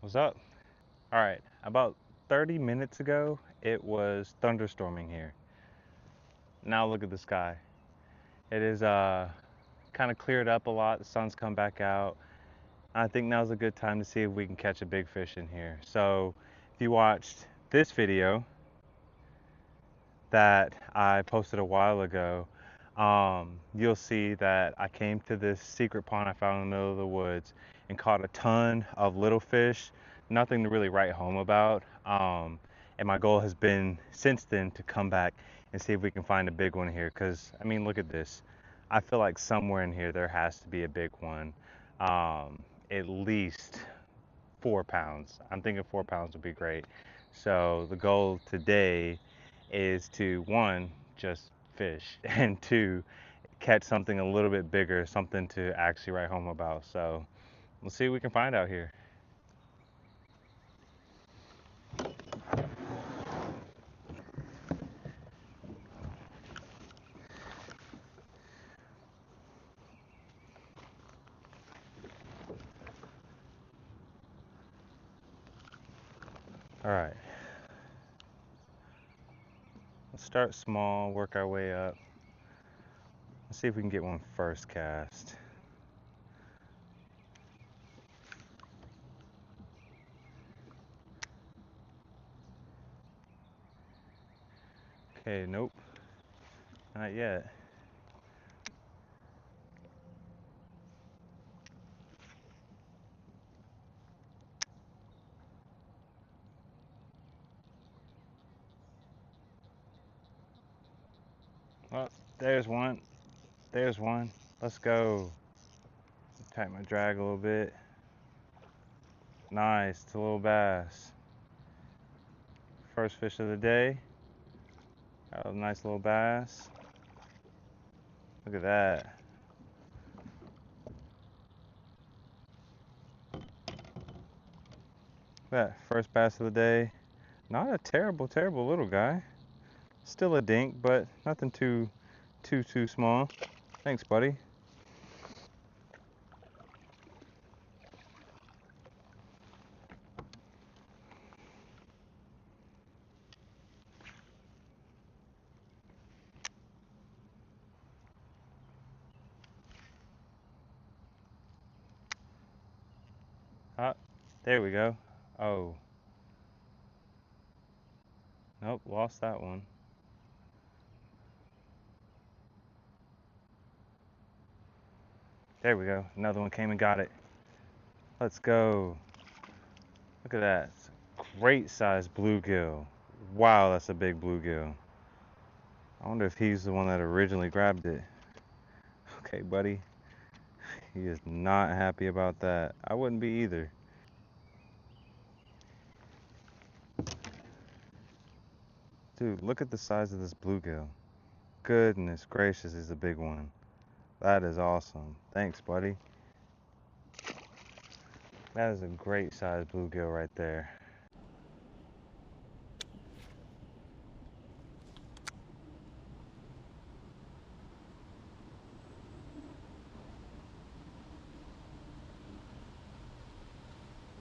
What's up? All right, about 30 minutes ago, it was thunderstorming here. Now look at the sky. It is kind of cleared up a lot. The sun's come back out. I think now's a good time to see if we can catch a big fish in here. So, if you watched this video that I posted a while ago, you'll see that I came to this secret pond I found in the middle of the woods and caught a ton of little fish. Nothing to really write home about. And my goal has been since then to come back and see if we can find a big one here. Because, I mean, look at this. I feel like somewhere in here there has to be a big one. At least 4 pounds. I'm thinking 4 pounds would be great. So the goal today is to one, just fish, and two, catch something a little bit bigger, something to actually write home about. So we'll see what we can find out here. All right, let's start small, work our way up. Let's see if we can get one first cast. Okay, nope, not yet. Well, there's one. There's one. Let's go. Tighten my drag a little bit. Nice, it's a little bass. First fish of the day. Got a nice little bass. Look at that. That first bass of the day. Not a terrible, terrible little guy. Still a dink, but nothing too small. Thanks, buddy. Ah, there we go. Oh, nope, lost that one. There we go. Another one came and got it. Let's go. Look at that. Great size bluegill. Wow, that's a big bluegill. I wonder if he's the one that originally grabbed it. Okay, buddy. He is not happy about that. I wouldn't be either. Dude, look at the size of this bluegill. Goodness gracious, is a big one. That is awesome. Thanks, buddy. That is a great sized bluegill right there.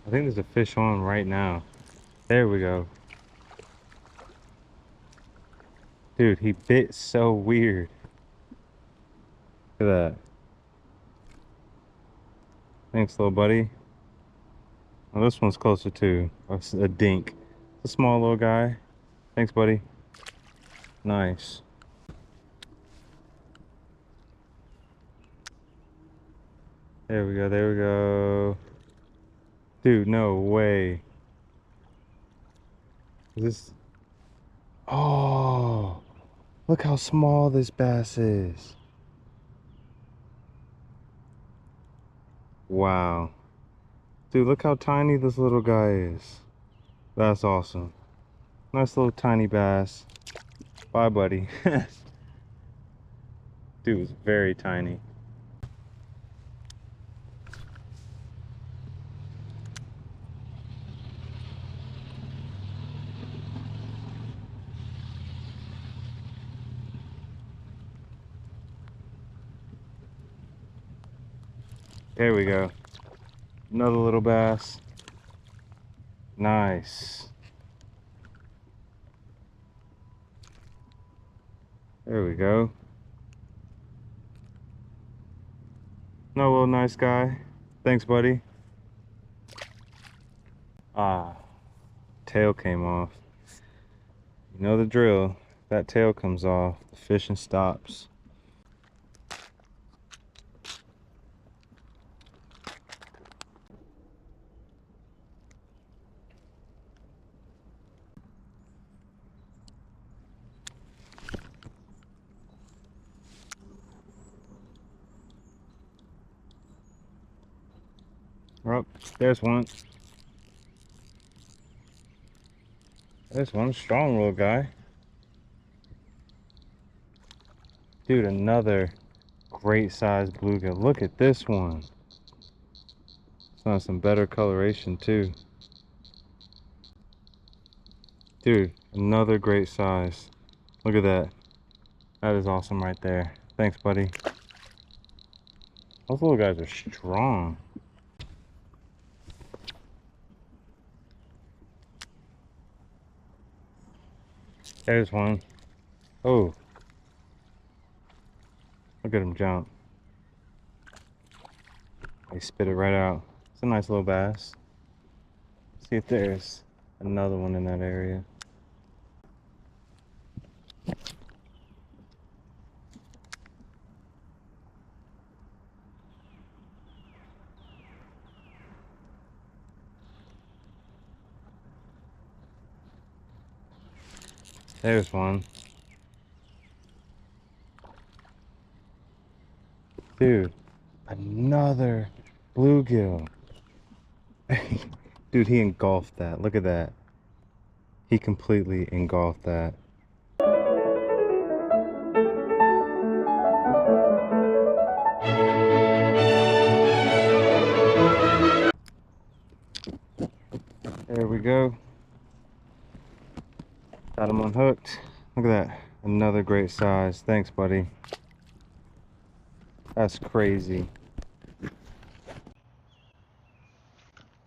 I think there's a fish on right now. There we go. Dude, he bit so weird. Look at that. Thanks, little buddy. Well, this one's closer to a dink. It's a small little guy. Thanks, buddy. Nice. There we go, there we go. Dude, no way. Is this... Oh, look how small this bass is. Wow. Dude, look how tiny this little guy is. That's awesome. Nice little tiny bass. Bye, buddy. Dude was very tiny. There we go. Another little bass. Nice. There we go. No, little nice guy. Thanks, buddy. Ah, tail came off. You know the drill. That tail comes off, the fishing stops. Oh, there's one. There's one strong little guy. Dude, another great sized bluegill. Look at this one. It's on some better coloration too. Dude, another great size. Look at that. That is awesome right there. Thanks, buddy. Those little guys are strong. There's one. Oh. Look at him jump. He spit it right out. It's a nice little bass. See if there's another one in that area. There's one. Dude, another bluegill. Dude, he engulfed that. Look at that. He completely engulfed that. There we go. Got him unhooked. Look at that. Another great size. Thanks, buddy. That's crazy.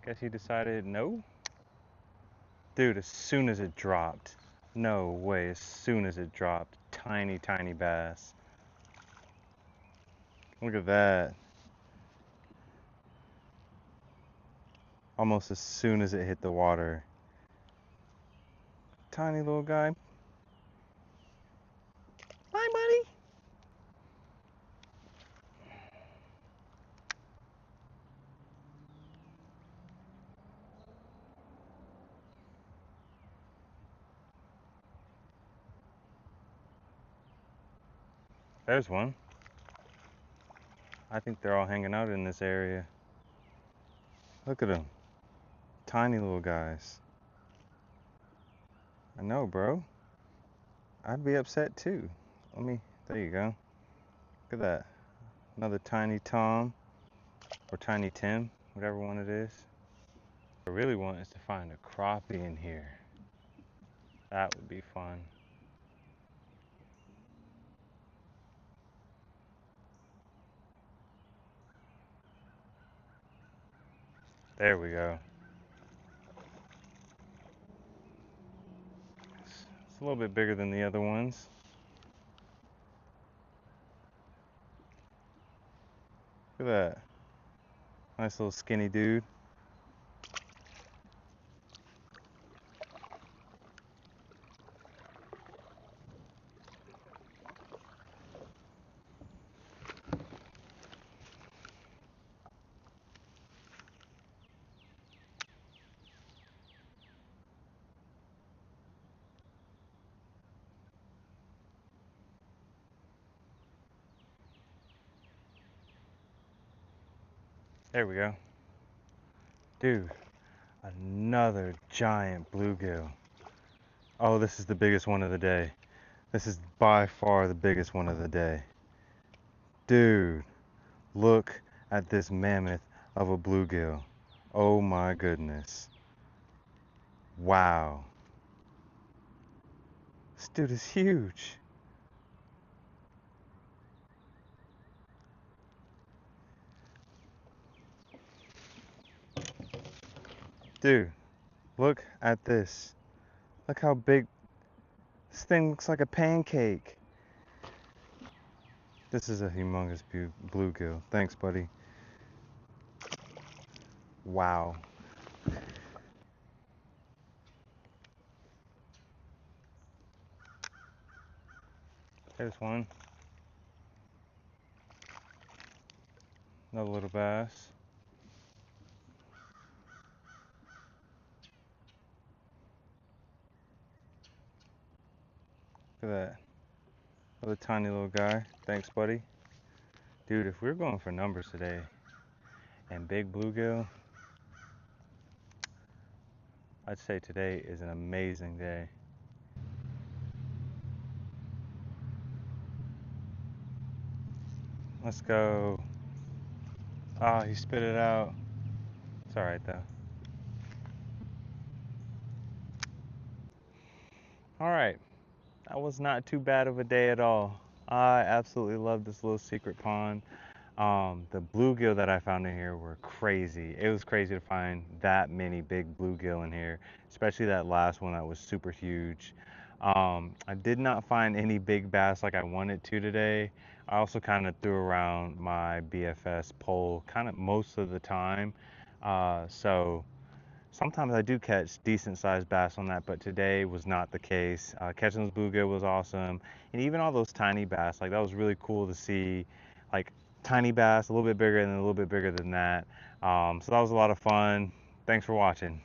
Guess he decided no? Dude, as soon as it dropped. No way, as soon as it dropped. Tiny, tiny bass. Look at that. Almost as soon as it hit the water. Tiny little guy. Hi, buddy. There's one. I think they're all hanging out in this area. Look at them. Tiny little guys. I know, bro. I'd be upset too. There you go. Look at that. Another tiny Tom or tiny Tim, whatever one it is. What I really want is to find a crappie in here. That would be fun. There we go. It's a little bit bigger than the other ones. Look at that. Nice little skinny dude. There we go. Dude, another giant bluegill. Oh, this is the biggest one of the day. This is by far the biggest one of the day. Dude, look at this mammoth of a bluegill. Oh my goodness. Wow. This dude is huge. Dude, Look at this. Look how big. This thing looks like a pancake. This is a humongous bluegill. Thanks, buddy. Wow. There's one. Another little bass. Look at that. Another tiny little guy. Thanks, buddy. Dude, if we're going for numbers today and big bluegill, I'd say today is an amazing day. Let's go. Ah, he spit it out. It's alright though. Alright. That was not too bad of a day at all. I absolutely love this little secret pond. The bluegill that I found in here were crazy. It was crazy to find that many big bluegill in here, especially that last one that was super huge. I did not find any big bass like I wanted to today. I also kind of threw around my BFS pole kind of most of the time. So sometimes I do catch decent sized bass on that, but today was not the case. Catching those bluegill was awesome. And even all those tiny bass, like that was really cool to see. Like tiny bass, a little bit bigger and a little bit bigger than that. So that was a lot of fun. Thanks for watching.